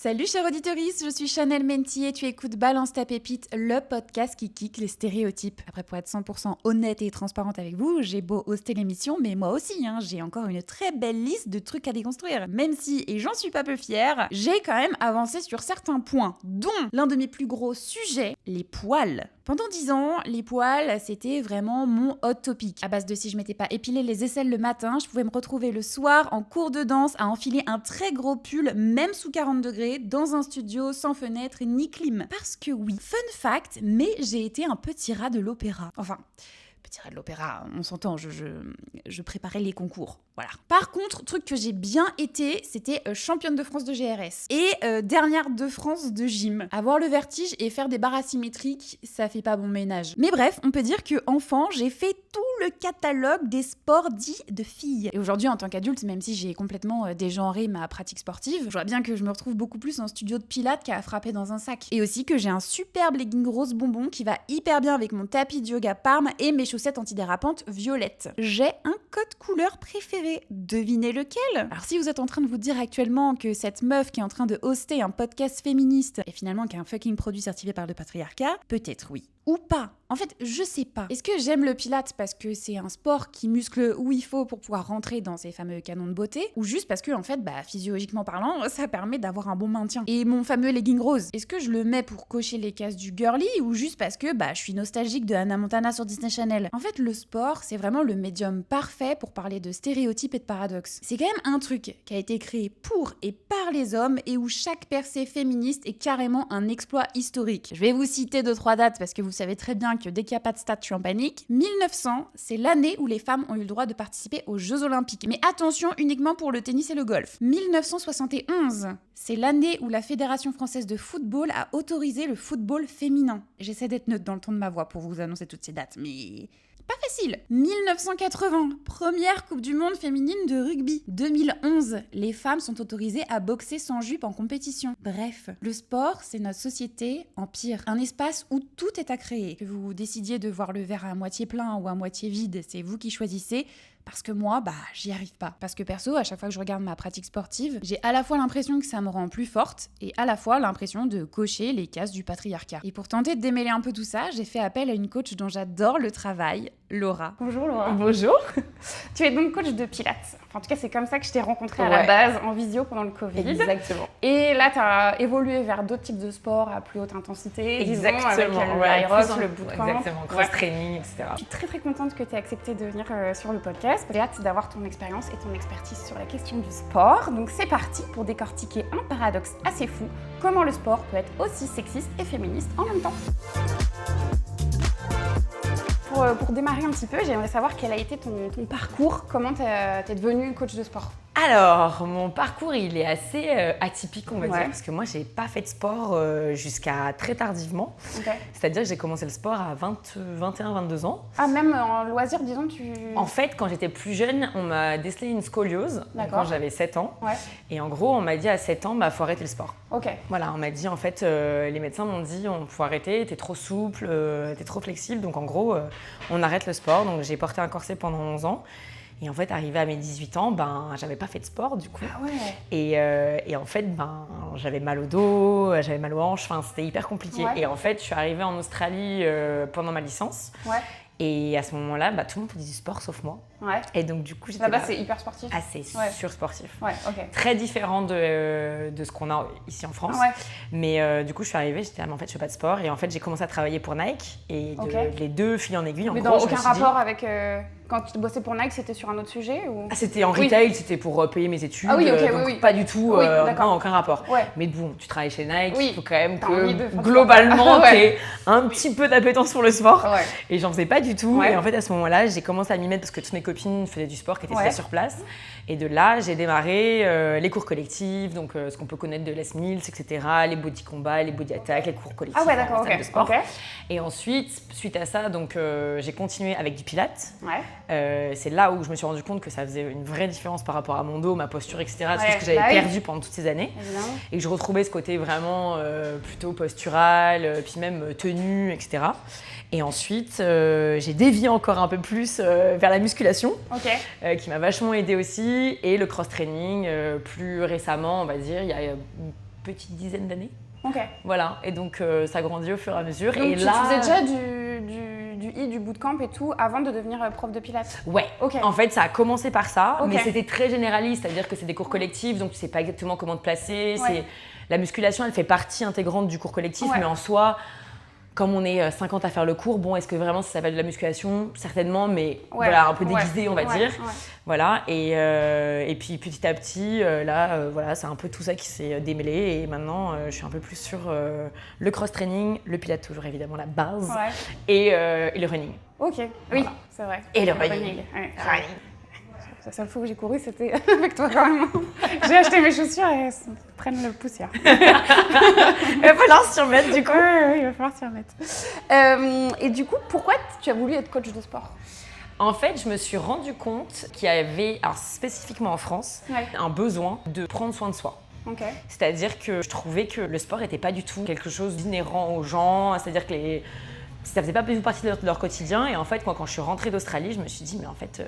Salut chère auditorice, je suis Chanel Menti et tu écoutes Balance ta pépite, le podcast qui kick les stéréotypes. Après, pour être 100% honnête et transparente avec vous, j'ai beau hoster l'émission, mais moi aussi, j'ai encore une très belle liste de trucs à déconstruire. Même si, et j'en suis pas peu fière, j'ai quand même avancé sur certains points, dont l'un de mes plus gros sujets, les poils. Pendant 10 ans, les poils, c'était vraiment mon hot topic. À base de si je m'étais pas épilé les aisselles le matin, je pouvais me retrouver le soir en cours de danse à enfiler un très gros pull, même sous 40 degrés, dans un studio sans fenêtre ni clim. Parce que oui, fun fact, mais j'ai été un petit rat de l'opéra. Enfin, petit rat de l'opéra, on s'entend, je préparais les concours. Voilà. Par contre, truc que j'ai bien été, c'était championne de France de GRS et dernière de France de gym. Avoir le vertige et faire des barres asymétriques, ça fait pas bon ménage. Mais bref, on peut dire que enfant, j'ai fait tout le catalogue des sports dits de filles. Et aujourd'hui, en tant qu'adulte, même si j'ai complètement dégenré ma pratique sportive, je vois bien que je me retrouve beaucoup plus en studio de pilates qu'à frapper dans un sac. Et aussi que j'ai un superbe legging rose bonbon qui va hyper bien avec mon tapis de yoga Parme et mes chaussettes antidérapantes violettes. J'ai un code couleur préféré. Devinez lequel? Alors si vous êtes en train de vous dire actuellement que cette meuf qui est en train de hoster un podcast féministe est finalement qu'un fucking produit certifié par le patriarcat, peut-être oui. Ou pas. En fait, je sais pas. Est-ce que j'aime le pilates parce que c'est un sport qui muscle où il faut pour pouvoir rentrer dans ces fameux canons de beauté, ou juste parce que, en fait, physiologiquement parlant, ça permet d'avoir un bon maintien. Et mon fameux legging rose, est-ce que je le mets pour cocher les cases du girly, ou juste parce que, je suis nostalgique de Hannah Montana sur Disney Channel? En fait, le sport, c'est vraiment le médium parfait pour parler de stéréotypes et de paradoxes. C'est quand même un truc qui a été créé pour et par les hommes, et où chaque percée féministe est carrément un exploit historique. Je vais vous citer 2-3 dates, parce que vous savez très bien que dès qu'il n'y a pas de stats, je suis en panique. 1900, c'est l'année où les femmes ont eu le droit de participer aux Jeux Olympiques. Mais attention, uniquement pour le tennis et le golf. 1971, c'est l'année où la Fédération française de football a autorisé le football féminin. J'essaie d'être neutre dans le ton de ma voix pour vous annoncer toutes ces dates, mais pas facile. 1980, première Coupe du Monde féminine de rugby. 2011, les femmes sont autorisées à boxer sans jupe en compétition. Bref, le sport, c'est notre société en pire. Un espace où tout est à créer. Que vous décidiez de voir le verre à moitié plein ou à moitié vide, c'est vous qui choisissez. Parce que moi, j'y arrive pas. Parce que perso, à chaque fois que je regarde ma pratique sportive, j'ai à la fois l'impression que ça me rend plus forte et à la fois l'impression de cocher les cases du patriarcat. Et pour tenter de démêler un peu tout ça, j'ai fait appel à une coach dont j'adore le travail, Laura. Bonjour Laura. Bonjour. Tu es donc coach de pilates. Enfin, en tout cas, c'est comme ça que je t'ai rencontrée à la base, en visio pendant le Covid. Exactement. Et là, tu as évolué vers d'autres types de sports à plus haute intensité. Exactement. Disons, avec le aéros, le bootcamp. Exactement, cross-training, etc. Je suis très très contente que tu aies accepté de venir sur le podcast. J'ai hâte d'avoir ton expérience et ton expertise sur la question du sport. Donc c'est parti pour décortiquer un paradoxe assez fou. Comment le sport peut être aussi sexiste et féministe en même temps. Pour démarrer un petit peu, j'aimerais savoir quel a été ton parcours. Comment t'es devenue coach de sport? Alors, mon parcours, il est assez atypique, on va dire, parce que moi, j'ai pas fait de sport jusqu'à très tardivement. Okay. C'est-à-dire que j'ai commencé le sport à 21-22 ans. Ah, même en loisir, disons, En fait, quand j'étais plus jeune, on m'a décelé une scoliose quand j'avais 7 ans. Ouais. Et en gros, on m'a dit à 7 ans, faut arrêter le sport. Ok. Voilà, on m'a dit, en fait, les médecins m'ont dit, faut arrêter, t'es trop souple, t'es trop flexible. Donc en gros, on arrête le sport. Donc j'ai porté un corset pendant 11 ans. Et en fait, arrivé à mes 18 ans, j'avais pas fait de sport du coup. Ah ouais. Et en fait, j'avais mal au dos, j'avais mal aux hanches, c'était hyper compliqué. Ouais. Et en fait, je suis arrivée en Australie pendant ma licence. Ouais. Et à ce moment-là, tout le monde faisait du sport sauf moi. Ouais. Et donc du coup, j'étais là-bas, c'est hyper sportif. assez sursportif. Ouais, ok. Très différent de ce qu'on a ici en France. Ouais. Mais du coup, je suis arrivée, j'étais mais en fait, je fais pas de sport. Et en fait, j'ai commencé à travailler pour Nike. Et les deux fil en aiguille, Mais en gros, dans aucun rapport avec... Quand tu bossais pour Nike, c'était sur un autre sujet ou... C'était en retail, c'était pour payer mes études. Ah oui, ok, donc oui. Pas du tout, non, aucun rapport. Ouais. Mais bon, tu travailles chez Nike, Oui. il faut quand même T'as envie de que faire globalement, ouais. t'aies un petit peu d'appétence pour le sport. Ouais. Et j'en faisais pas du tout. Ouais. Et en fait, à ce moment-là, j'ai commencé à m'y mettre parce que toutes mes copines faisaient du sport qui était Ouais. sur place. Et de là, j'ai démarré les cours collectifs, donc ce qu'on peut connaître de Les Mills, etc., les body combats, les body attack, les cours collectifs Ah ouais, d'accord, salle ok. de sport. Okay. Et ensuite, suite à ça, donc j'ai continué avec du pilates. Ouais. C'est là où je me suis rendu compte que ça faisait une vraie différence par rapport à mon dos, ma posture, etc. Ouais, Tout ce que j'avais oui. perdu pendant toutes ces années. Évidemment. Et que je retrouvais ce côté vraiment plutôt postural, puis même tenue, etc. Et ensuite, j'ai dévié encore un peu plus vers la musculation, qui m'a vachement aidée aussi, et le cross-training plus récemment, on va dire, il y a petite dizaine d'années. Ok. Voilà, et donc ça grandit au fur et à mesure. Donc et tu là, faisais déjà du bootcamp et tout avant de devenir prof de pilates? ouais, Ok. En fait ça a commencé par ça, Ok. mais c'était très généraliste, c'est-à-dire que c'est des cours collectifs, donc tu sais pas exactement comment te placer. Ouais. La musculation, elle fait partie intégrante du cours collectif, Ouais. mais en soi, comme on est 50 à faire le cours, bon, est-ce que vraiment ça s'appelle de la musculation? Certainement, mais voilà, un peu déguisé, on va dire. Ouais. Voilà, et puis petit à petit, voilà, c'est un peu tout ça qui s'est démêlé, et maintenant je suis un peu plus sur le cross-training, le pilates toujours évidemment la base, Ouais. et le running. Ok, oui, Voilà. c'est vrai. Et le running. Ouais. Running. La seule fois où j'ai couru, c'était avec toi quand même. J'ai acheté mes chaussures et elles prennent le poussière. Il va falloir s'y remettre du coup. Oui, il va falloir s'y remettre. Et du coup, pourquoi tu as voulu être coach de sport? En fait, je me suis rendu compte qu'il y avait, alors spécifiquement en France, Ouais. un besoin de prendre soin de soi. Ok. C'est-à-dire que je trouvais que le sport n'était pas du tout quelque chose d'inhérent aux gens, c'est-à-dire que ça faisait pas du tout partie de leur quotidien. Et en fait, quand je suis rentrée d'Australie, je me suis dit, mais en fait,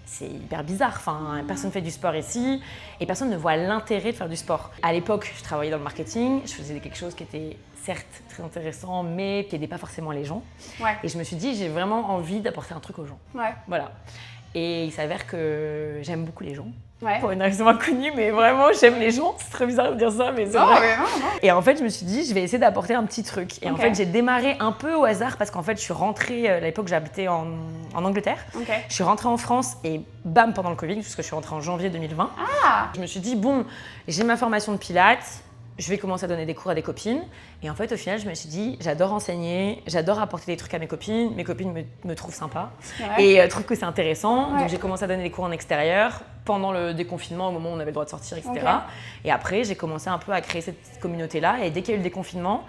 c'est hyper bizarre. Enfin, personne ne fait du sport ici et personne ne voit l'intérêt de faire du sport. À l'époque, je travaillais dans le marketing, je faisais quelque chose qui était certes très intéressant, mais qui n'aidait pas forcément les gens. Ouais. Et je me suis dit, j'ai vraiment envie d'apporter un truc aux gens. Ouais. Voilà. Et il s'avère que j'aime beaucoup les gens. Ouais. Pour une raison inconnue, mais vraiment, j'aime les gens. C'est très bizarre de dire ça, mais c'est Non, vrai. mais non. Et en fait, je me suis dit, je vais essayer d'apporter un petit truc. Et en Ok. fait, j'ai démarré un peu au hasard parce qu'en fait, je suis rentrée, à l'époque, j'habitais en Angleterre. Ok. Je suis rentrée en France et bam, pendant le Covid, puisque je suis rentrée en janvier 2020. Ah. Je me suis dit, bon, j'ai ma formation de pilates, je vais commencer à donner des cours à des copines. Et en fait, au final, je me suis dit, j'adore enseigner, j'adore apporter des trucs à mes copines me trouvent sympa Ouais. et trouvent que c'est intéressant. Ouais. Donc j'ai commencé à donner des cours en extérieur pendant le déconfinement, au moment où on avait le droit de sortir, etc. Ok. Et après, j'ai commencé un peu à créer cette communauté-là. Et dès qu'il y a eu le déconfinement,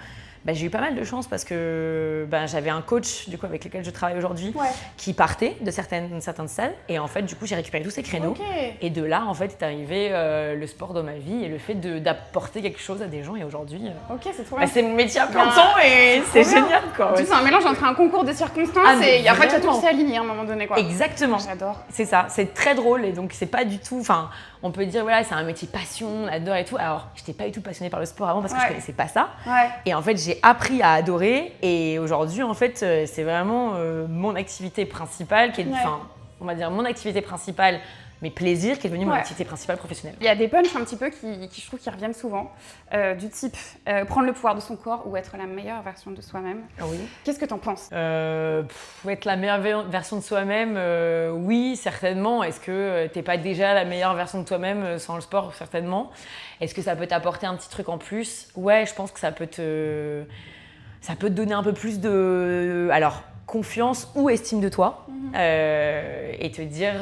j'ai eu pas mal de chance parce que j'avais un coach du coup, avec lequel je travaille aujourd'hui Ouais. qui partait de certaines salles. Et en fait, du coup, j'ai récupéré tous ces créneaux. Ok. Et de là, en fait, est arrivé le sport dans ma vie et le fait d'apporter quelque chose à des gens. Et aujourd'hui, Ok, c'est trop bien. c'est mon métier à plein temps et c'est Trop bien. génial, quoi. Tu Ouais. sais, c'est un mélange entre un concours de circonstances Ah, mais et après, tu as tout vraiment. qui s'est aligné à un moment donné, quoi. Exactement. J'adore. C'est ça, c'est très drôle et donc c'est pas du tout. Enfin, on peut dire voilà, c'est un métier passion, on adore et tout. Alors, j'étais pas du tout passionnée par le sport avant parce que Ouais. je connaissais pas ça. Ouais. Et en fait, j'ai appris à adorer et aujourd'hui, en fait, c'est vraiment mon activité principale qui est, Ouais. enfin, on va dire mon activité principale, mes plaisirs qui est devenue mon Ouais. activité principale professionnelle. Il y a des punchs un petit peu qui je trouve qui reviennent souvent, du type prendre le pouvoir de son corps ou être la meilleure version de soi-même. Oui. Qu'est-ce que t'en penses? Être la meilleure version de soi-même, oui, certainement. Est-ce que t'es pas déjà la meilleure version de toi-même sans le sport? Certainement. Est-ce que ça peut t'apporter un petit truc en plus? Ouais, je pense que ça peut te donner un peu plus de confiance ou estime de toi et te dire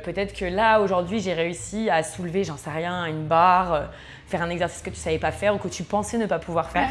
peut-être que là, aujourd'hui, j'ai réussi à soulever, j'en sais rien, une barre, faire un exercice que tu savais pas faire ou que tu pensais ne pas pouvoir faire.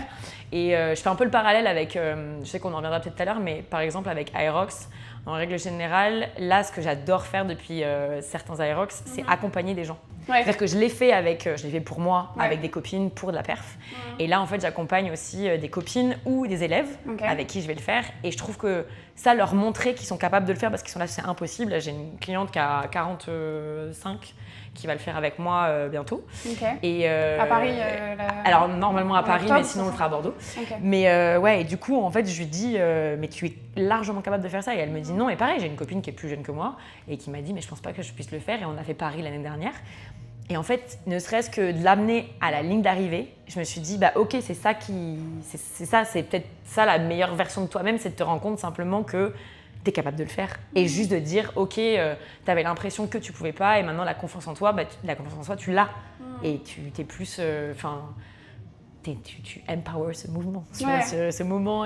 Et je fais un peu le parallèle avec, je sais qu'on en reviendra peut-être tout à l'heure, mais par exemple avec Aerox, en règle générale, là, ce que j'adore faire depuis certains Aerox, c'est accompagner des gens. Ouais. C'est-à-dire que je l'ai fait pour moi, Ouais. avec des copines, pour de la perf. Et là, en fait, j'accompagne aussi des copines ou des élèves Ok. avec qui je vais le faire. Et je trouve que ça, leur montrer qu'ils sont capables de le faire parce qu'ils sont là, c'est impossible. Là, j'ai une cliente qui a 45 qui va le faire avec moi bientôt. Ok. Et, À Paris, alors, normalement à en Paris, octobre, mais sinon, on le fera à Bordeaux. Ok. Mais ouais, et du coup, en fait, je lui dis, mais tu es largement capable de faire ça. Et elle me dit non. Et pareil, j'ai une copine qui est plus jeune que moi et qui m'a dit, mais je pense pas que je puisse le faire. Et on a fait Paris l'année dernière. Et en fait, ne serait-ce que de l'amener à la ligne d'arrivée, je me suis dit, ok, c'est ça c'est peut-être ça la meilleure version de toi-même, c'est de te rendre compte simplement que tu es capable de le faire. Et juste de dire, ok, tu avais l'impression que tu pouvais pas, et maintenant la confiance en toi, la confiance en soi, tu l'as. Et tu t'es plus, tu empowers ce mouvement, tu vois, ce moment,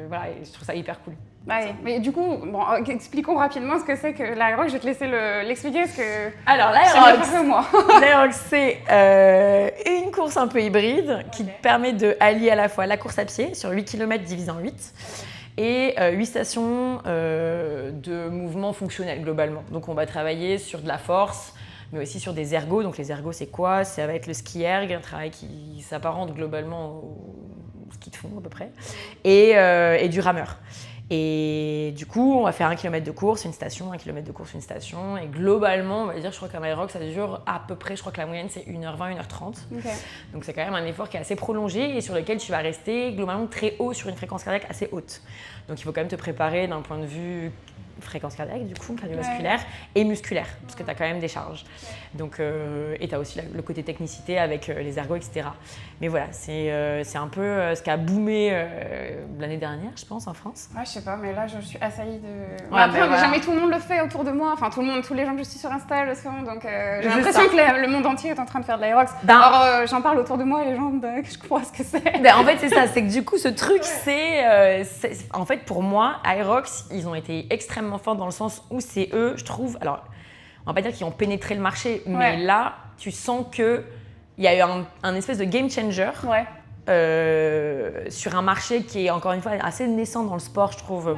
voilà, et je trouve ça hyper cool. Ouais, mais du coup, bon, expliquons rapidement ce que c'est que l'Aerox. Je vais te laisser l'expliquer parce que Alors, c'est mieux que moi. l'Aerox, c'est une course un peu hybride qui te permet d'allier à la fois la course à pied sur 8 km divisé en 8 et 8 stations de mouvement fonctionnel globalement. Donc, on va travailler sur de la force, mais aussi sur des ergos. Donc, les ergos, c'est quoi? Ça va être le ski erg, un travail qui s'apparente globalement au ski de fond à peu près, et du rameur. Et du coup, on va faire 1 km de course, une station, 1 km de course, une station. Et globalement, on va dire, je crois qu'à Myrock, ça dure à peu près, je crois que la moyenne, c'est 1h20, 1h30. Ok. Donc c'est quand même un effort qui est assez prolongé et sur lequel tu vas rester globalement très haut sur une fréquence cardiaque assez haute. Donc il faut quand même te préparer d'un point de vue fréquence cardiaque, du coup, cardiovasculaire et musculaire, parce que tu as quand même des charges. Donc, et tu as aussi le côté technicité avec les ergos, etc. Mais voilà, c'est un peu ce qui a boomé l'année dernière, je pense, en France. Ouais, je sais pas, mais là, je suis assaillie de... Ouais, après, voilà. jamais tout le monde le fait autour de moi. Enfin, tous les gens que je suis sur Insta le font. Donc, j'ai C'est l'impression ça. que le monde entier est en train de faire de l'Aerox. Ben- Alors, j'en parle autour de moi et les gens, je crois ce que c'est. Ben, en fait, c'est ça. C'est que du coup, ce truc, en fait, pour moi, Aerox, ils ont été extrêmement forts dans le sens où c'est eux, je trouve. Alors, on va pas dire qu'ils ont pénétré le marché, mais là, tu sens qu'il y a eu un espèce de game changer Ouais. sur un marché qui est, encore une fois, assez naissant dans le sport, je trouve,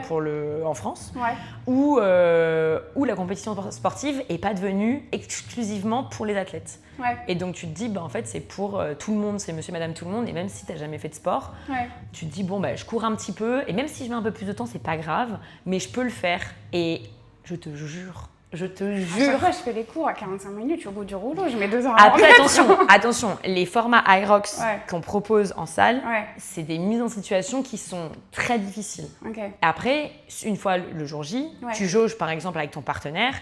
en France, Ouais. où la compétition sportive n'est pas devenue exclusivement pour les athlètes. Ouais. Et donc, tu te dis, en fait, c'est pour tout le monde, c'est monsieur, madame, tout le monde. Et même si tu n'as jamais fait de sport, Ouais. tu te dis, je cours un petit peu. Et même si je mets un peu plus de temps, c'est pas grave, mais je peux le faire. Et je te jure, À chaque fois, je fais les cours à 45 minutes, je suis au bout du rouleau, je mets 2 heures à Après, remettre. attention, les formats Aerox qu'on propose en salle, Ouais. c'est des mises en situation qui sont très difficiles. Ok. Après, une fois le jour J, tu jauges par exemple avec ton partenaire,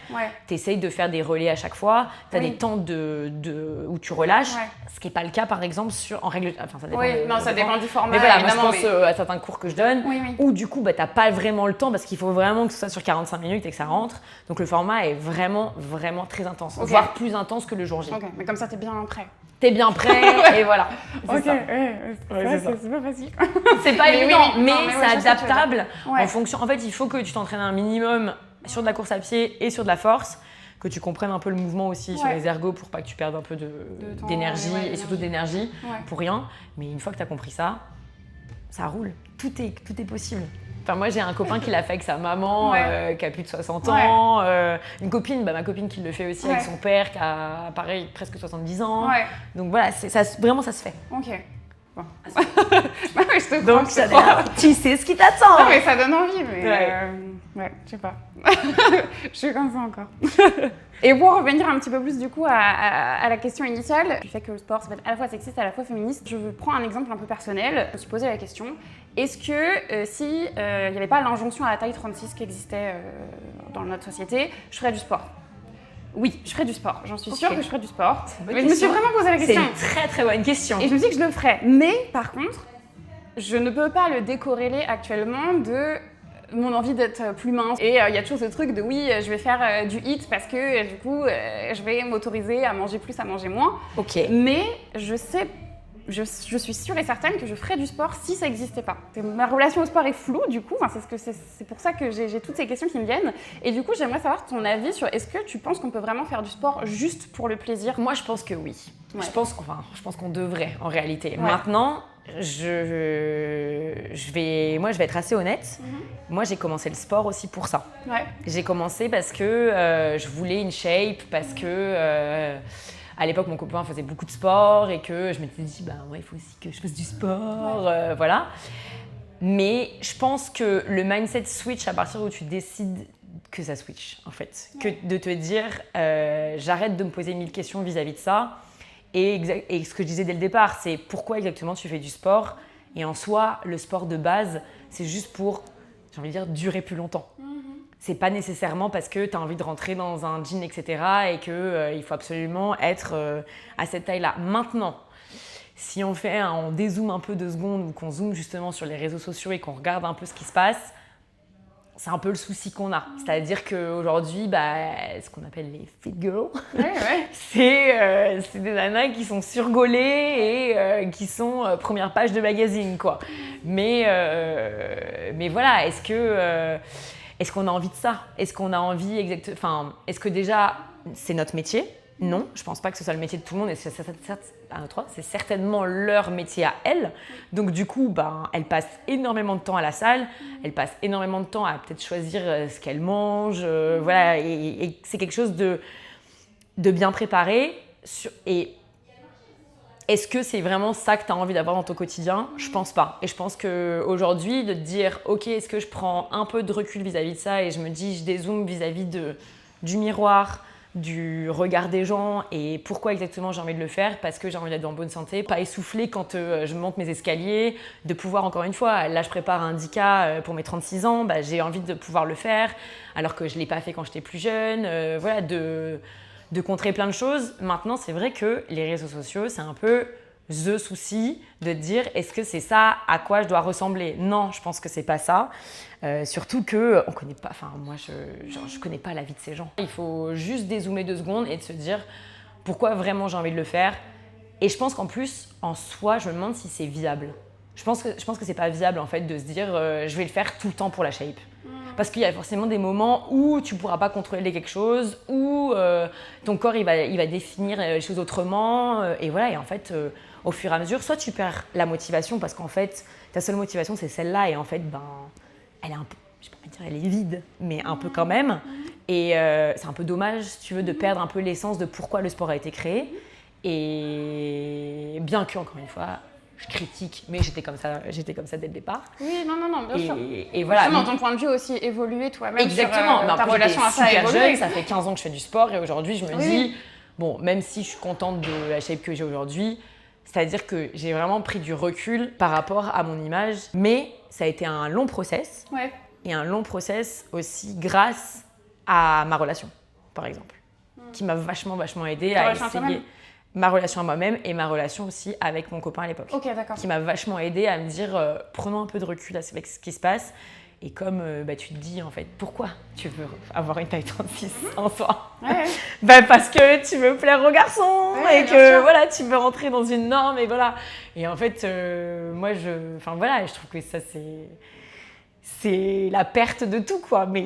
tu essayes de faire des relais à chaque fois, tu as des temps où tu relâches, ce qui n'est pas le cas par exemple en règle... Enfin, ça dépend, ça dépend du format. Mais voilà, moi je évidemment, pense à certains cours que je donne, Oui. où du coup, tu n'as pas vraiment le temps parce qu'il faut vraiment que ce soit sur 45 minutes et que ça rentre. Donc le format est vraiment, vraiment très intense, voire plus intense que le jour J. Ok, mais comme ça, t'es bien prêt. T'es bien prêt et voilà. Ok, Ça. c'est pas facile. C'est pas Mais évident, oui, mais non, mais c'est je sais ce que tu veux adaptable dire. Ouais. en fonction. En fait, il faut que tu t'entraînes un minimum sur de la course à pied et sur de la force, que tu comprennes un peu le mouvement aussi sur les ergos pour pas que tu perdes un peu temps, d'énergie et surtout d'énergie Ouais. pour rien. Mais une fois que tu as compris ça, ça roule. Tout est possible. Enfin, moi, j'ai un copain qui l'a fait avec sa maman, qui a plus de 60 ans. Une copine, ma copine qui le fait aussi avec son père, qui a, pareil, presque 70 ans. Ouais. Donc voilà, vraiment, ça se fait. Ok. Bon. Ouais, je te crois. Donc, tu sais ce qui t'attend. Non, mais ça donne envie, mais... Ouais. je sais pas. Je suis comme ça encore. Et pour revenir un petit peu plus du coup à la question initiale, du fait que le sport, ça peut être à la fois sexiste, à la fois féministe, je prends un exemple un peu personnel. Je me suis posé la question, est-ce que si il n'y avait pas l'injonction à la taille 36 qui existait dans notre société, je ferais du sport? Oui, je ferais du sport. J'en suis sûre que je ferais du sport. Mais je me suis vraiment posé la question. C'est une très très bonne question. Et je me dis que je le ferais. Mais par contre, je ne peux pas le décorréler actuellement de mon envie d'être plus mince. Et il y a toujours ce truc de oui, je vais faire du HIIT parce que du coup, je vais m'autoriser à manger plus, à manger moins. Ok. Mais je sais, je suis sûre et certaine que je ferais du sport si ça n'existait pas. Ma relation au sport est floue du coup, c'est pour ça que j'ai toutes ces questions qui me viennent. Et du coup, j'aimerais savoir ton avis sur est-ce que tu penses qu'on peut vraiment faire du sport juste pour le plaisir? Moi, je pense que oui. Ouais. Je pense qu'on devrait en réalité. Ouais. Maintenant, je vais être assez honnête. Moi, j'ai commencé le sport aussi pour ça. Ouais. J'ai commencé parce que je voulais une shape, parce que à l'époque, mon copain faisait beaucoup de sport et que je m'étais dit, il faut aussi que je fasse du sport, voilà. Mais je pense que le mindset switch à partir où tu décides que ça switch, en fait. Que de te dire, j'arrête de me poser 1000 questions vis-à-vis de ça. Et ce que je disais dès le départ, c'est pourquoi exactement tu fais du sport. Et en soi, le sport de base, c'est juste pour, j'ai envie de dire, durer plus longtemps. C'est pas nécessairement parce que tu as envie de rentrer dans un jean, etc. et qu'il faut absolument être à cette taille-là. Maintenant, si on dézoome un peu 2 secondes ou qu'on zoome justement sur les réseaux sociaux et qu'on regarde un peu ce qui se passe, c'est un peu le souci qu'on a. C'est-à-dire qu'aujourd'hui, ce qu'on appelle les fit girls, c'est des nanas qui sont surgaulées et qui sont première page de magazine, quoi. Mais voilà, est-ce qu'on a envie de ça? Est-ce qu'on a envie est-ce que déjà, c'est notre métier? Non, je pense pas que ce soit le métier de tout le monde et c'est certainement leur métier à elles. Donc du coup, elles passent énormément de temps à la salle, elles passent énormément de temps à peut-être choisir ce qu'elles mangent, voilà, et c'est quelque chose de bien préparé. Et Est-ce que c'est vraiment ça que tu as envie d'avoir dans ton quotidien ? Je pense pas. Et je pense qu'aujourd'hui, de te dire, ok, est-ce que je prends un peu de recul vis-à-vis de ça et je me dis, je dézoome vis-à-vis du miroir, du regard des gens et pourquoi exactement j'ai envie de le faire ? Parce que j'ai envie d'être en bonne santé, pas essoufflée quand je monte mes escaliers, de pouvoir, encore une fois, là je prépare un 10K pour mes 36 ans, j'ai envie de pouvoir le faire alors que je ne l'ai pas fait quand j'étais plus jeune, voilà, de contrer plein de choses. Maintenant, c'est vrai que les réseaux sociaux, c'est un peu the souci de te dire est-ce que c'est ça à quoi je dois ressembler ? Non, je pense que c'est pas ça. Surtout que on connaît pas, enfin moi je connais pas la vie de ces gens. Il faut juste dézoomer 2 secondes et de se dire pourquoi vraiment j'ai envie de le faire. Et je pense qu'en plus, en soi, je me demande si c'est viable. Je pense que c'est pas viable en fait de se dire je vais le faire tout le temps pour la shape. Parce qu'il y a forcément des moments où tu ne pourras pas contrôler quelque chose, où ton corps il va définir les choses autrement. Et voilà, et en fait, au fur et à mesure, soit tu perds la motivation parce qu'en fait, ta seule motivation c'est celle-là et en fait, elle est un peu, je ne vais pas dire elle est vide, mais un peu quand même. Et c'est un peu dommage, si tu veux, de perdre un peu l'essence de pourquoi le sport a été créé. Et bien que, encore une fois, je critique, mais j'étais comme ça dès le départ. Oui, non, bien sûr. Et voilà. Justement, ton point de vue aussi évolué toi-même. Exactement. Sur ta relation à ça a évolué. Jeune, ça fait 15 ans que je fais du sport et aujourd'hui, je me dis, bon, même si je suis contente de la shape que j'ai aujourd'hui, c'est-à-dire que j'ai vraiment pris du recul par rapport à mon image, mais ça a été un long process. Ouais. Et un long process aussi grâce à ma relation, par exemple, qui m'a vachement aidée à essayer ma relation à moi-même et ma relation aussi avec mon copain à l'époque. Ok, d'accord. Qui m'a vachement aidée à me dire prenons un peu de recul avec ce qui se passe. Et comme tu te dis en fait, pourquoi tu veux avoir une taille 36 en soi ? Parce que tu veux plaire aux garçons et que voilà, tu veux rentrer dans une norme et voilà. Et en fait, moi je trouve que ça c'est la perte de tout, quoi. Mais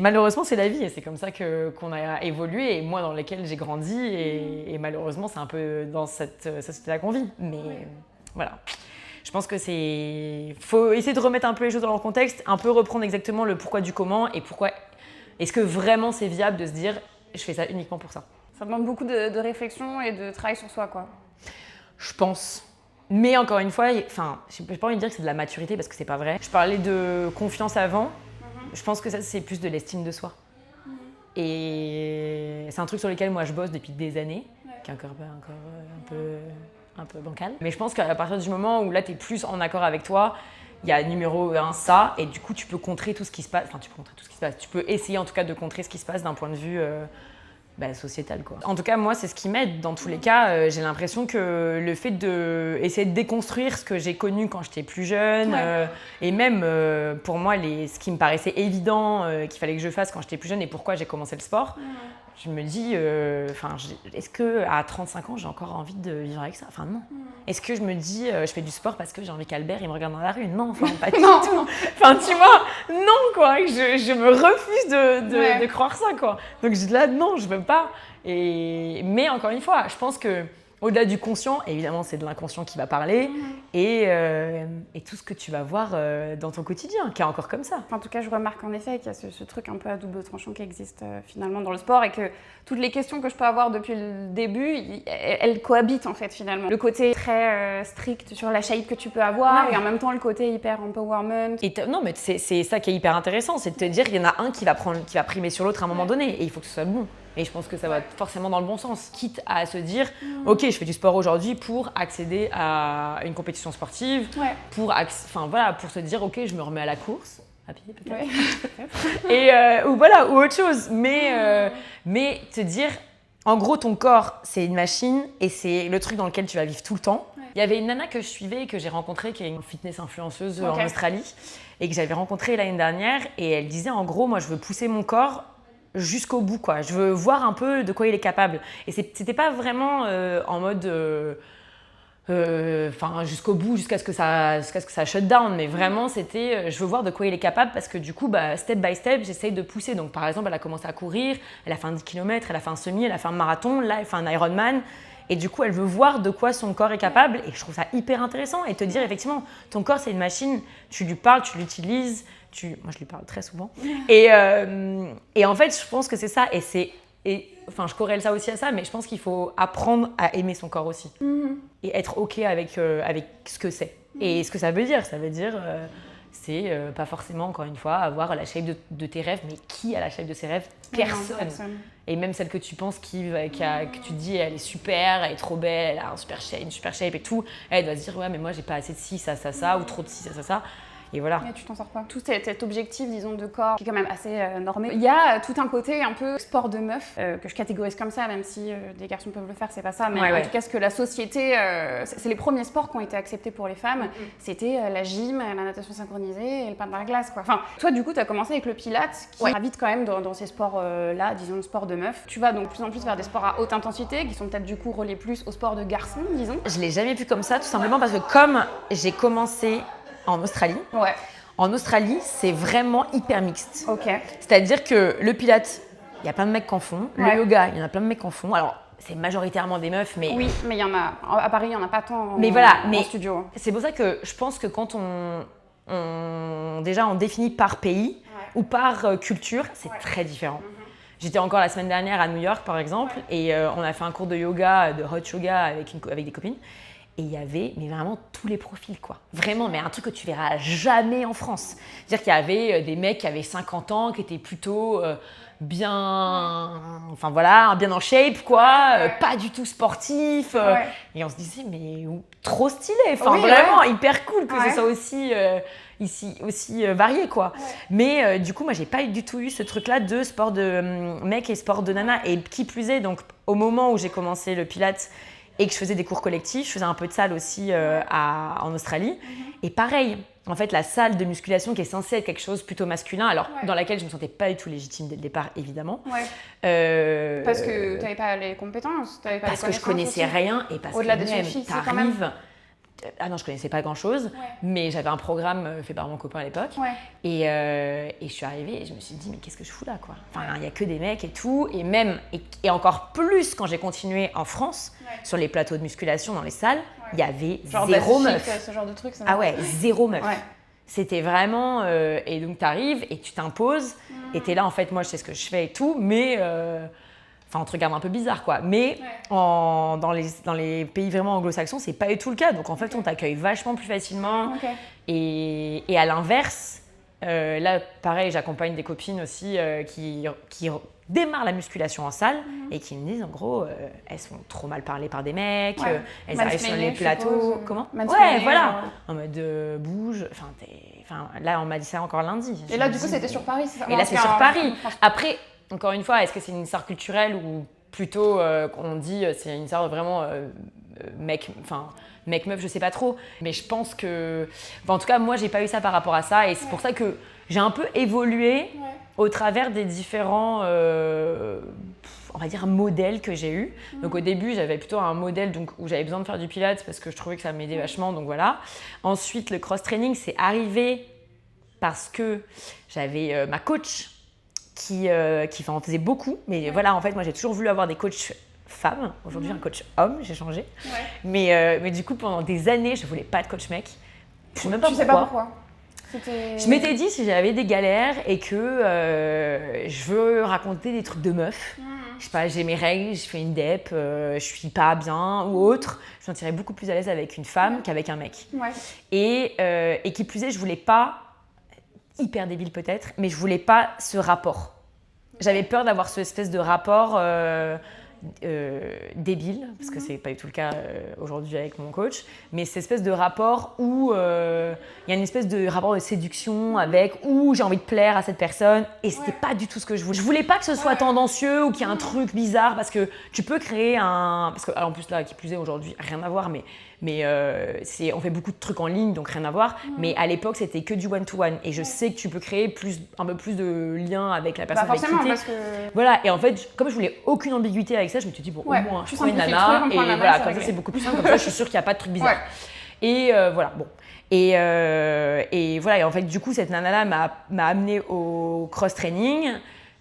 malheureusement, c'est la vie. Et c'est comme ça qu'on a évolué. Et moi, dans lequel j'ai grandi. Et malheureusement, c'est un peu dans cette société-là qu'on vit. Mais voilà. Je pense que faut essayer de remettre un peu les choses dans leur contexte, un peu reprendre exactement le pourquoi du comment et pourquoi est-ce que vraiment c'est viable de se dire je fais ça uniquement pour ça. Ça demande beaucoup de réflexion et de travail sur soi, quoi. Je pense. Mais encore une fois, j'ai pas envie de dire que c'est de la maturité parce que c'est pas vrai. Je parlais de confiance avant. Je pense que ça, c'est plus de l'estime de soi. Et c'est un truc sur lequel moi je bosse depuis des années, qui est encore un peu bancal. Mais je pense qu'à partir du moment où là, tu es plus en accord avec toi, il y a numéro 1 ça, et du coup, tu peux contrer tout ce qui se passe. Enfin, tu peux contrer tout ce qui se passe. Tu peux essayer en tout cas de contrer ce qui se passe d'un point de vue sociétal, quoi. En tout cas, moi, c'est ce qui m'aide. Dans tous les cas, j'ai l'impression que le fait d'essayer de déconstruire ce que j'ai connu quand j'étais plus jeune, et même pour moi, ce qui me paraissait évident qu'il fallait que je fasse quand j'étais plus jeune et pourquoi j'ai commencé le sport, je me dis, est-ce qu'à 35 ans, j'ai encore envie de vivre avec ça ? Enfin, non. Est-ce que je me dis, je fais du sport parce que j'ai envie qu'Albert il me regarde dans la rue ? Non, pas du tout. Enfin, tu vois, non, quoi. Je me refuse de croire ça, quoi. Donc, je dis là, non, je veux pas. Mais encore une fois, je pense que au-delà du conscient, évidemment, c'est de l'inconscient qui va parler et tout ce que tu vas voir dans ton quotidien, qui est encore comme ça. En tout cas, je remarque en effet qu'il y a ce truc un peu à double tranchant qui existe finalement dans le sport et que toutes les questions que je peux avoir depuis le début, elles cohabitent en fait finalement. Le côté très strict sur la shape que tu peux avoir et en même temps le côté hyper empowerment. Non, mais c'est ça qui est hyper intéressant, c'est de te dire qu'il y en a un qui va primer sur l'autre à un moment donné et il faut que ce soit bon. Et je pense que ça va forcément dans le bon sens, quitte à se dire ok, je fais du sport aujourd'hui pour accéder à une compétition sportive, pour se dire ok, je me remets à la course, à pied peut-être, et ou autre chose. Mais te dire, en gros, ton corps, c'est une machine et c'est le truc dans lequel tu vas vivre tout le temps. Il y avait une nana que je suivais, que j'ai rencontrée, qui est une fitness influenceuse en Australie, et que j'avais rencontrée l'année dernière, et elle disait en gros, moi je veux pousser mon corps jusqu'au bout, quoi. Je veux voir un peu de quoi il est capable. Et c'était pas vraiment en mode jusqu'au bout, jusqu'à ce que ça shut down, mais vraiment c'était je veux voir de quoi il est capable parce que du coup, step by step, j'essaye de pousser. Donc par exemple, elle a commencé à courir, elle a fait un 10 km, elle a fait un semi, elle a fait un marathon, là elle fait un Ironman. Et du coup, elle veut voir de quoi son corps est capable. Et je trouve ça hyper intéressant. Et te dire, effectivement, ton corps, c'est une machine. Tu lui parles, tu l'utilises. Moi, je lui parle très souvent. Et en fait, je pense que c'est ça. Et c'est Et enfin, je corrèle ça aussi à ça, mais je pense qu'il faut apprendre à aimer son corps aussi. Et être OK avec ce que c'est. Et ce que ça veut dire. Ça veut dire, c'est pas forcément, encore une fois, avoir la shape de tes rêves. Mais qui a la shape de ses rêves? Personne. Et même celle que tu penses que tu dis, elle est super, elle est trop belle, elle a une super shape et tout. Elle doit se dire, ouais, mais moi, j'ai pas assez de ci, ça, ou trop de ci, ça. Et voilà. Mais tu t'en sors pas. Tout cet objectif, disons, de corps qui est quand même assez normé. Il y a tout un côté un peu sport de meuf que je catégorise comme ça, même si des garçons peuvent le faire, c'est pas ça. Mais en tout cas, ce que la société, c'est les premiers sports qui ont été acceptés pour les femmes. C'était la gym, la natation synchronisée et le patin à la glace, quoi. Enfin, toi, du coup, tu as commencé avec le pilates, qui gravite quand même dans ces sports-là, disons, sport de meuf. Tu vas donc de plus en plus vers des sports à haute intensité, qui sont peut-être du coup reliés plus au sport de garçons, disons. Je l'ai jamais vu comme ça, tout simplement parce que comme j'ai commencé en Australie. Ouais. En Australie, c'est vraiment hyper mixte. Ok. C'est-à-dire que le pilates, il y a plein de mecs qui en font. Le yoga, il y en a plein de mecs qui en font. Alors, c'est majoritairement des meufs, mais... Oui, mais il y en a... À Paris, il n'y en a pas tant en studio. C'est pour ça que je pense que quand déjà on définit par pays ou par culture, c'est très différent. J'étais encore la semaine dernière à New York, par exemple, et on a fait un cours de yoga, de hot yoga avec des copines. Et il y avait mais vraiment tous les profils, quoi. Vraiment, mais un truc que tu verras jamais en France. C'est-à-dire qu'il y avait des mecs qui avaient 50 ans, qui étaient plutôt bien en shape, quoi, pas du tout sportifs. Et on se disait, mais trop stylé, vraiment hyper cool que ce soit aussi varié, quoi. Mais du coup, moi, j'ai pas du tout eu ce truc-là de sport de mec et sport de nana. Et qui plus est, donc au moment où j'ai commencé le pilates, et que je faisais des cours collectifs, je faisais un peu de salle aussi en Australie. Et pareil, en fait, la salle de musculation qui est censée être quelque chose plutôt masculin, alors dans laquelle je ne me sentais pas du tout légitime dès le départ, évidemment. Parce que tu n'avais pas les compétences, parce que je connaissais rien et parce au-delà que des même, suffis, t'arrives... Ah non, je connaissais pas grand-chose, mais j'avais un programme fait par mon copain à l'époque. Et je suis arrivée et je me suis dit, mais qu'est-ce que je fous là, quoi. Enfin, il n'y a que des mecs et tout. Et encore plus quand j'ai continué en France, sur les plateaux de musculation, dans les salles, il y avait zéro meuf. Ce genre de truc, zéro meuf. C'était vraiment... et donc, tu arrives et tu t'imposes. Et tu es là, en fait, moi, je sais ce que je fais et tout, mais... Enfin, on te regarde un peu bizarre, quoi. Mais dans les pays vraiment anglo-saxons, c'est pas du tout le cas. Donc, en fait, on t'accueille vachement plus facilement. Et à l'inverse, là, pareil, j'accompagne des copines aussi qui démarrent la musculation en salle et qui me disent, en gros, elles sont trop mal parlées par des mecs, elles arrivent sur les plateaux. Comment ? Voilà. En mode bouge. Enfin, là, on m'a dit ça encore lundi. Et là, du coup, c'était sur Paris, c'est ça ? Et là, c'est sur Paris. Après... Encore une fois, est-ce que c'est une histoire culturelle ou plutôt on dit c'est une histoire vraiment mec-meuf, je sais pas trop. Mais je pense que... en tout cas, moi, j'ai pas eu ça par rapport à ça. Et c'est pour ça que j'ai un peu évolué au travers des différents, on va dire, modèles que j'ai eus. Donc au début, j'avais plutôt un modèle où j'avais besoin de faire du pilates parce que je trouvais que ça m'aidait vachement. Donc voilà. Ensuite, le cross-training, c'est arrivé parce que j'avais ma coach qui en faisait beaucoup, mais voilà, en fait, moi j'ai toujours voulu avoir des coachs femmes. Aujourd'hui, un coach homme, j'ai changé. Mais du coup, pendant des années, je voulais pas de coach mec. Je sais même pas pourquoi. Tu sais pas pourquoi. Je m'étais dit si j'avais des galères et que je veux raconter des trucs de meuf. Je sais pas, j'ai mes règles, je fais une DEP, je suis pas bien ou autre. Je me sentirais beaucoup plus à l'aise avec une femme qu'avec un mec. Et qui plus est, je voulais pas, hyper débile peut-être, mais je voulais pas ce rapport. J'avais peur d'avoir ce espèce de rapport débile, parce que c'est pas du tout le cas aujourd'hui avec mon coach, mais cette espèce de rapport où il y a une espèce de rapport de séduction avec où j'ai envie de plaire à cette personne et c'était pas du tout ce que je voulais. Je voulais pas que ce soit tendancieux ou qu'il y ait un truc bizarre parce que tu peux créer parce que en plus là qui plus est aujourd'hui rien à voir mais on fait beaucoup de trucs en ligne donc rien à voir mais à l'époque c'était que du one-to-one et je sais que tu peux créer un peu plus de liens avec la personne avec qui t'es. Parce que... Voilà, et en fait comme je voulais aucune ambiguïté avec ça je me suis dit bon au moins je prends une nana et voilà comme ça c'est beaucoup plus simple comme ça je suis sûre qu'il n'y a pas de truc bizarre. Et voilà bon et voilà et en fait du coup cette nana là m'a amenée au cross-training.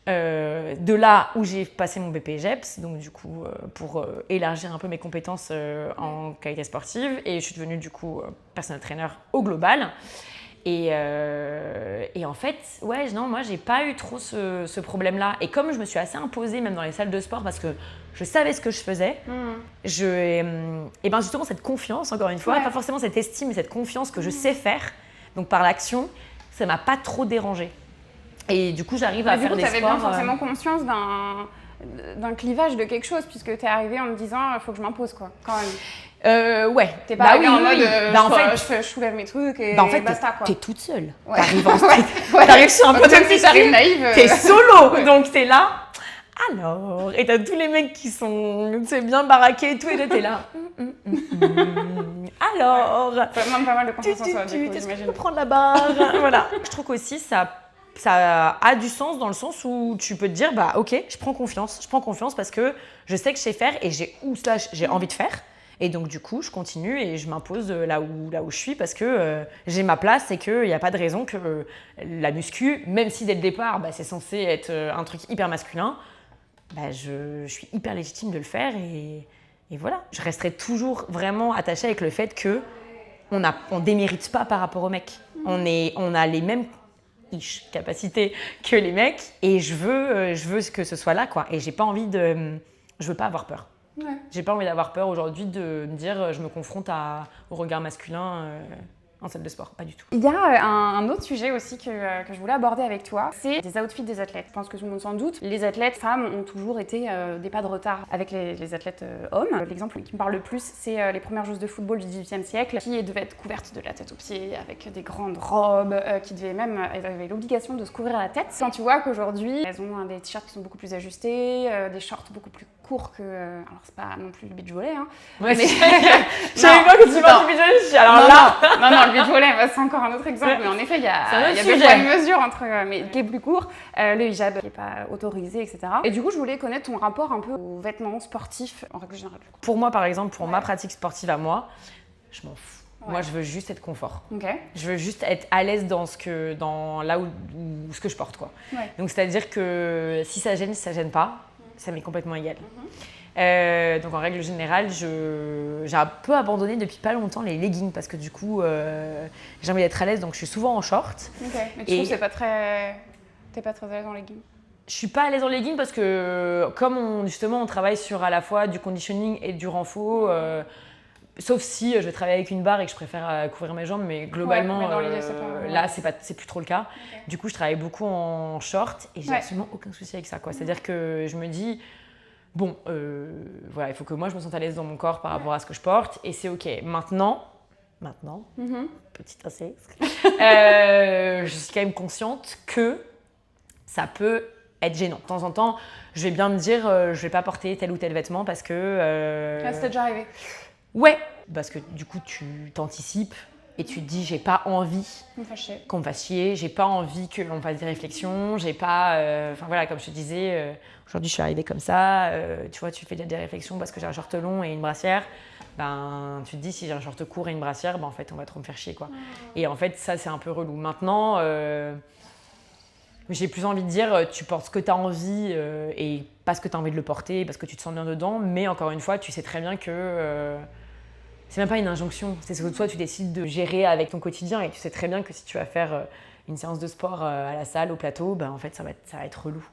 De là où j'ai passé mon BPGEPS, donc du coup pour élargir un peu mes compétences en qualité sportive et je suis devenue du coup personal trainer au global Et en fait, moi, j'ai pas eu trop ce problème-là. Et comme je me suis assez imposée, même dans les salles de sport, parce que je savais ce que je faisais, et ben justement, cette confiance, encore une fois, pas forcément cette estime, mais cette confiance que je sais faire, donc par l'action, ça m'a pas trop dérangée. Et du coup, j'arrive à faire des sports. Tu avais bien forcément conscience d'un clivage de quelque chose, puisque tu es arrivée en me disant il faut que je m'impose, quoi, quand même. Ouais. T'es pas arrivée en mode je soulève mes trucs et basta, quoi. T'es toute seule. Ouais. T'arrives sur un peu de t'arrives naïve. T'es solo, donc t'es là. Alors, et t'as tous les mecs qui sont bien baraqués et tout, et là t'es là. Alors, ça demande pas mal de confiance en soi, du coup, est-ce que je peux prendre la barre? Voilà. Je trouve qu'aussi ça a du sens dans le sens où tu peux te dire bah ok, je prends confiance parce que je sais que je sais faire et j'ai envie de faire. Et donc, du coup, je continue et je m'impose là où je suis parce que j'ai ma place et qu'il n'y a pas de raison que la muscu, même si dès le départ, c'est censé être un truc hyper masculin, je suis hyper légitime de le faire et voilà. Je resterai toujours vraiment attachée avec le fait qu'on ne démérite pas par rapport aux mecs. On a les mêmes capacités que les mecs et je veux que ce soit là, quoi. Et je veux pas avoir peur. Ouais. J'ai pas envie d'avoir peur aujourd'hui de me dire je me confronte au regard masculin en salle de sport, pas du tout. Il y a un autre sujet aussi que je voulais aborder avec toi, c'est des outfits des athlètes. Je pense que tout le monde s'en doute. Les athlètes femmes ont toujours été des pas de retard avec les athlètes hommes. L'exemple qui me parle le plus, c'est les premières joueuses de football du XVIIIe siècle qui devaient être couvertes de la tête aux pieds avec des grandes robes, elles avaient l'obligation de se couvrir la tête. Quand tu vois qu'aujourd'hui, elles ont des t-shirts qui sont beaucoup plus ajustés, des shorts beaucoup plus courts que... alors c'est pas non plus le beach volley, hein. Ouais, mais... Je savais pas que tu parles du beach volley. Alors non, le beach volley, c'est encore un autre exemple, mais en effet, il y a des poids de mesure entre, mais qui est plus court, le hijab qui n'est pas autorisé, etc. Et du coup, je voulais connaître ton rapport un peu aux vêtements sportifs en règle générale. Pour moi, par exemple, pour ma pratique sportive à moi, je m'en fous. Ouais. Moi, je veux juste être confort. Okay. Je veux juste être à l'aise dans ce que je porte, quoi. Ouais. Donc, c'est-à-dire que si ça gêne pas, ça m'est complètement égal. Donc en règle générale, j'ai un peu abandonné depuis pas longtemps les leggings parce que du coup, j'ai envie d'être à l'aise, donc je suis souvent en short. Ok, mais tu trouves que t'es pas très à l'aise en leggings? Je suis pas à l'aise en leggings parce que comme on travaille sur à la fois du conditioning et du renfort, sauf si je vais travailler avec une barre et que je préfère couvrir mes jambes, mais globalement, mais dans l'idée, c'est plus trop le cas. Okay. Du coup, je travaille beaucoup en short et j'ai absolument aucun souci avec ça, quoi. C'est-à-dire que je me dis, bon, voilà, il faut que moi je me sente à l'aise dans mon corps par rapport à ce que je porte et c'est ok. Maintenant, petit astérisque, je suis quand même consciente que ça peut être gênant. De temps en temps, je vais bien me dire, je vais pas porter tel ou tel vêtement parce que... C'était déjà arrivé? Ouais, parce que du coup, tu t'anticipes et tu te dis, j'ai pas envie qu'on me fasse chier, j'ai pas envie qu'on fasse des réflexions, j'ai pas... Enfin voilà, comme je te disais, aujourd'hui je suis arrivée comme ça, tu vois, tu fais des réflexions parce que j'ai un short long et une brassière, ben tu te dis, si j'ai un short court et une brassière, ben en fait, on va trop me faire chier, quoi. Et en fait, ça, c'est un peu relou. Maintenant, j'ai plus envie de dire, tu portes ce que tu as envie et parce que tu as envie de le porter, parce que tu te sens bien dedans, mais encore une fois, tu sais très bien que... c'est même pas une injonction, c'est ce que toi tu décides de gérer avec ton quotidien et tu sais très bien que si tu vas faire une séance de sport à la salle, au plateau, ben en fait ça va être relou.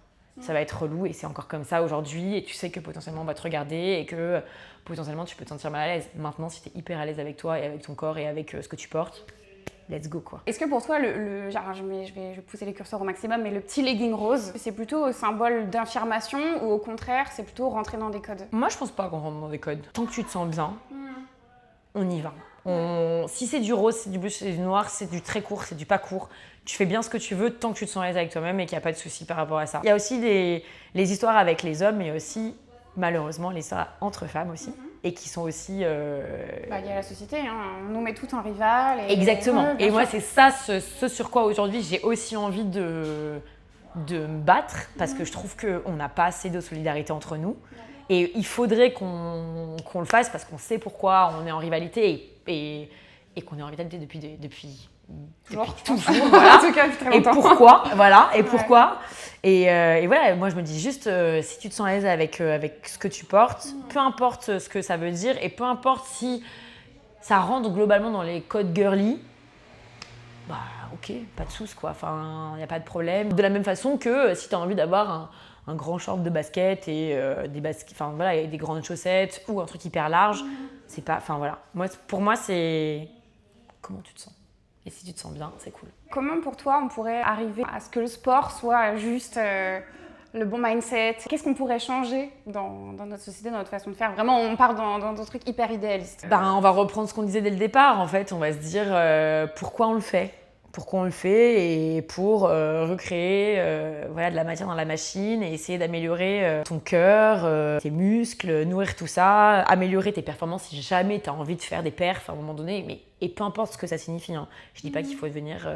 Ça va être relou et c'est encore comme ça aujourd'hui et tu sais que potentiellement on va te regarder et que potentiellement tu peux te sentir mal à l'aise. Maintenant, si tu es hyper à l'aise avec toi et avec ton corps et avec ce que tu portes, let's go, quoi. Est-ce que pour toi, genre, je vais pousser les curseurs au maximum, mais le petit legging rose, c'est plutôt symbole d'affirmation ou au contraire, c'est plutôt rentrer dans des codes? Moi, je pense pas qu'on rentre dans des codes. Tant que tu te sens bien, on y va. Si c'est du rose, c'est du bleu, c'est du noir, c'est du très court, c'est du pas court, tu fais bien ce que tu veux tant que tu te sens à l'aise avec toi-même et qu'il n'y a pas de souci par rapport à ça. Il y a aussi les histoires avec les hommes, mais aussi, malheureusement, les histoires entre femmes aussi. Et qui sont aussi... il y a la société, hein. On nous met tout en rival. Exactement. Et moi, c'est ça, ce sur quoi aujourd'hui j'ai aussi envie de me battre, parce que je trouve qu'on n'a pas assez de solidarité entre nous. Et il faudrait qu'on le fasse parce qu'on sait pourquoi on est en rivalité et qu'on est en rivalité depuis toujours, voilà. En tout cas, depuis très longtemps. Et pourquoi, voilà, et pourquoi. Et voilà, moi je me dis juste, si tu te sens à l'aise avec ce que tu portes, peu importe ce que ça veut dire, et peu importe si ça rentre globalement dans les codes girly, bah ok, pas de soucis quoi, enfin, il n'y a pas de problème. De la même façon que si tu as envie d'avoir un grand short de basket et des baskets, enfin voilà, et des grandes chaussettes ou un truc hyper large, c'est pas, enfin voilà. Pour moi, c'est comment tu te sens. Et si tu te sens bien, c'est cool. Comment pour toi on pourrait arriver à ce que le sport soit juste le bon mindset? Qu'est-ce qu'on pourrait changer dans notre société, dans notre façon de faire? Vraiment, on part dans des trucs hyper idéalistes. On va reprendre ce qu'on disait dès le départ, en fait. On va se dire pourquoi on le fait. Pourquoi on le fait et pour recréer de la matière dans la machine et essayer d'améliorer ton cœur, tes muscles, nourrir tout ça, améliorer tes performances si jamais tu as envie de faire des perfs à un moment donné, et peu importe ce que ça signifie. Hein. Je dis pas qu'il faut devenir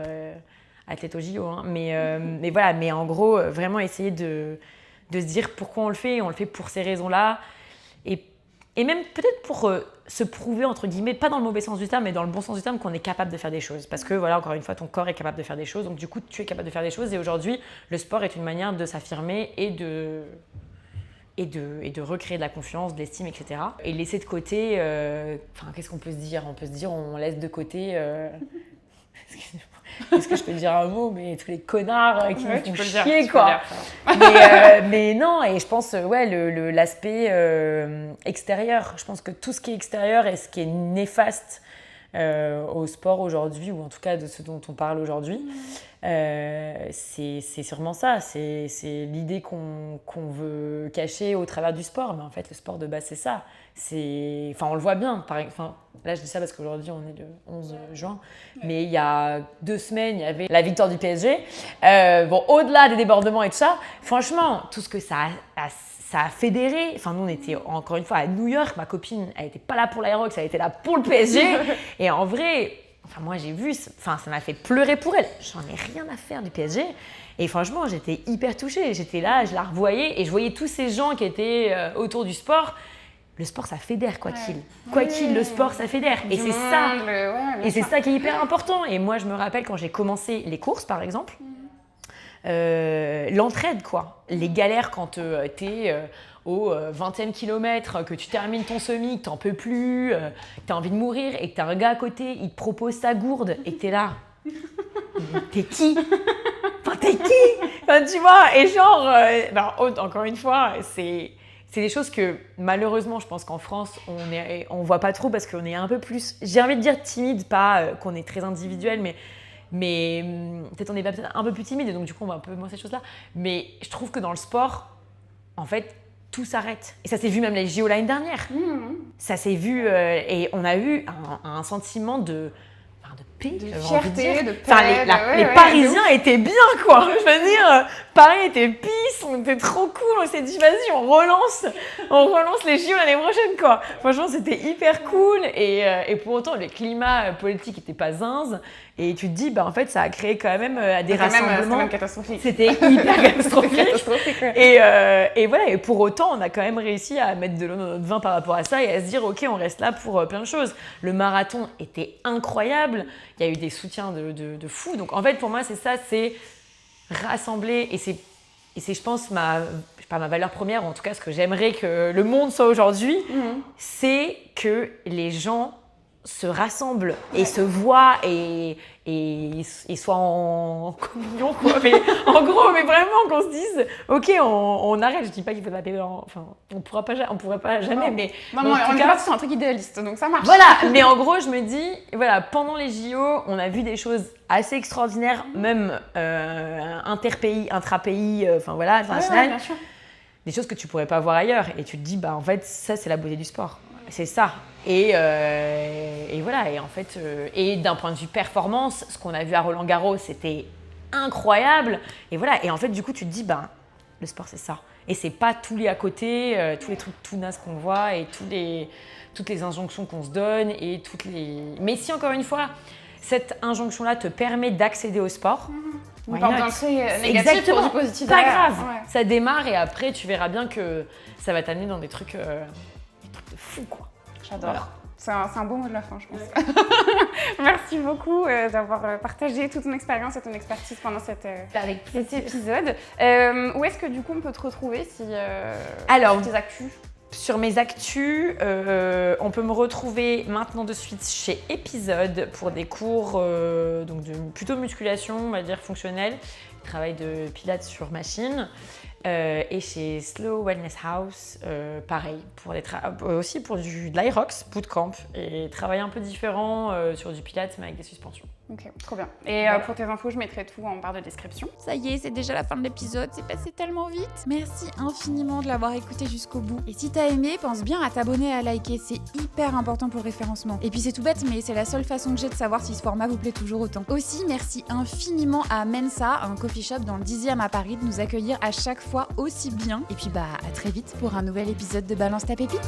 athlète au JO, hein, mais voilà, mais en gros, vraiment essayer de se dire pourquoi on le fait pour ces raisons-là, et même peut-être pour se prouver, entre guillemets, pas dans le mauvais sens du terme, mais dans le bon sens du terme, qu'on est capable de faire des choses. Parce que, voilà, encore une fois, ton corps est capable de faire des choses, donc du coup, tu es capable de faire des choses. Et aujourd'hui, le sport est une manière de s'affirmer et de recréer de la confiance, de l'estime, etc. Et laisser de côté, qu'est-ce qu'on peut se dire? On peut se dire, on laisse de côté... Est-ce que je peux dire un mot, mais tous les connards qui me font chier, quoi. Mais non, et je pense, l'aspect extérieur. Je pense que tout ce qui est extérieur et ce qui est néfaste au sport aujourd'hui, ou en tout cas de ce dont on parle aujourd'hui, c'est sûrement ça. C'est l'idée qu'on veut cacher au travers du sport. Mais en fait, le sport de base, c'est ça. On le voit bien. Là, je dis ça parce qu'aujourd'hui, on est le 11 juin. Mais il y a 2 semaines, il y avait la victoire du PSG. Au-delà des débordements et tout ça, franchement, tout ce que ça a fédéré. Enfin, nous, on était encore une fois à New York. Ma copine, elle n'était pas là pour l'Aerox, elle était là pour le PSG. Et en vrai, moi, j'ai vu, ça m'a fait pleurer pour elle. J'en ai rien à faire du PSG. Et franchement, j'étais hyper touchée. J'étais là, je la revoyais et je voyais tous ces gens qui étaient autour du sport. Le sport, ça fédère, quoi qu'il. Quoi qu'il, le sport, ça fédère. Et c'est ça. Et c'est ça qui est hyper important. Et moi, je me rappelle quand j'ai commencé les courses, par exemple, l'entraide, quoi. Les galères quand t'es au 20e kilomètre, que tu termines ton semi, que t'en peux plus, que t'as envie de mourir et que t'as un gars à côté, il te propose sa gourde et que t'es là. T'es qui? T'es qui? Tu vois, et genre, encore une fois, c'est des choses que malheureusement, je pense qu'en France, on voit pas trop parce qu'on est un peu plus, j'ai envie de dire timide, pas qu'on est très individuel, mais peut-être on est peut-être un peu plus timide et donc du coup on voit un peu moins ces choses-là. Mais je trouve que dans le sport, en fait, tout s'arrête. Et ça s'est vu même les JO l'année dernière. Ça s'est vu et on a eu un sentiment de paix, de fierté, de paix. Les Parisiens étaient bien, quoi. Je veux dire, Paris était peace, on était trop cool. On s'est dit, vas-y, on relance les JO l'année prochaine, quoi. Franchement, c'était hyper cool. Et pour autant, le climat politique n'était pas zinze. Et tu te dis, en fait, ça a créé quand même des rassemblements. C'était même catastrophique. C'était hyper catastrophique. Et voilà, et pour autant, on a quand même réussi à mettre de l'eau dans notre vin par rapport à ça et à se dire, ok, on reste là pour plein de choses. Le marathon était incroyable. Il y a eu des soutiens de fous. Donc, en fait, pour moi, c'est ça, c'est rassembler. Et c'est, je pense, ma valeur première, ou en tout cas, ce que j'aimerais que le monde soit aujourd'hui, c'est que les gens se rassemblent et se voient et soient en communion, quoi. Mais en gros, mais vraiment qu'on se dise, ok, on arrête. Je dis pas qu'il faut taper on pourrait pas jamais, mais non, on est parti sur un truc idéaliste, donc ça marche. Voilà, mais en gros, je me dis, voilà, pendant les JO, on a vu des choses assez extraordinaires, même interpays, intrapays, international. Bien sûr. Des choses que tu pourrais pas voir ailleurs. Et tu te dis, en fait, ça, c'est la beauté du sport. C'est ça. Et voilà. Et en fait, et d'un point de vue performance, ce qu'on a vu à Roland-Garros, c'était incroyable. Et voilà. Et en fait, du coup, tu te dis, le sport, c'est ça. Et c'est pas tous les à côté, tous les trucs tout nazes qu'on voit et toutes les injonctions qu'on se donne et Mais si, encore une fois, cette injonction-là te permet d'accéder au sport, dans le sens négatif pour du positif. Pas grave. Ouais. Ça démarre et après, tu verras bien que ça va t'amener dans des trucs de fou, quoi. J'adore. Voilà. C'est un beau mot de la fin, je pense. Merci beaucoup d'avoir partagé toute ton expérience et ton expertise pendant cet épisode. Où est-ce que du coup on peut te retrouver sur tes actus? Sur mes actus, on peut me retrouver maintenant de suite chez Épisode pour des cours donc plutôt musculation, on va dire fonctionnelle, travail de pilates sur machine. Et chez Slow Wellness House, pareil, aussi pour de l'Irox Bootcamp et travail un peu différent sur du pilates mais avec des suspensions. Ok, trop bien. Et pour tes infos, je mettrai tout en barre de description. Ça y est, c'est déjà la fin de l'épisode, c'est passé tellement vite. Merci infiniment de l'avoir écouté jusqu'au bout. Et si t'as aimé, pense bien à t'abonner et à liker, c'est hyper important pour le référencement. Et puis c'est tout bête, mais c'est la seule façon que j'ai de savoir si ce format vous plaît toujours autant. Aussi, merci infiniment à Mensa, un coffee shop dans le 10e à Paris, de nous accueillir à chaque fois aussi bien. Et puis à très vite pour un nouvel épisode de Balance ta pépite.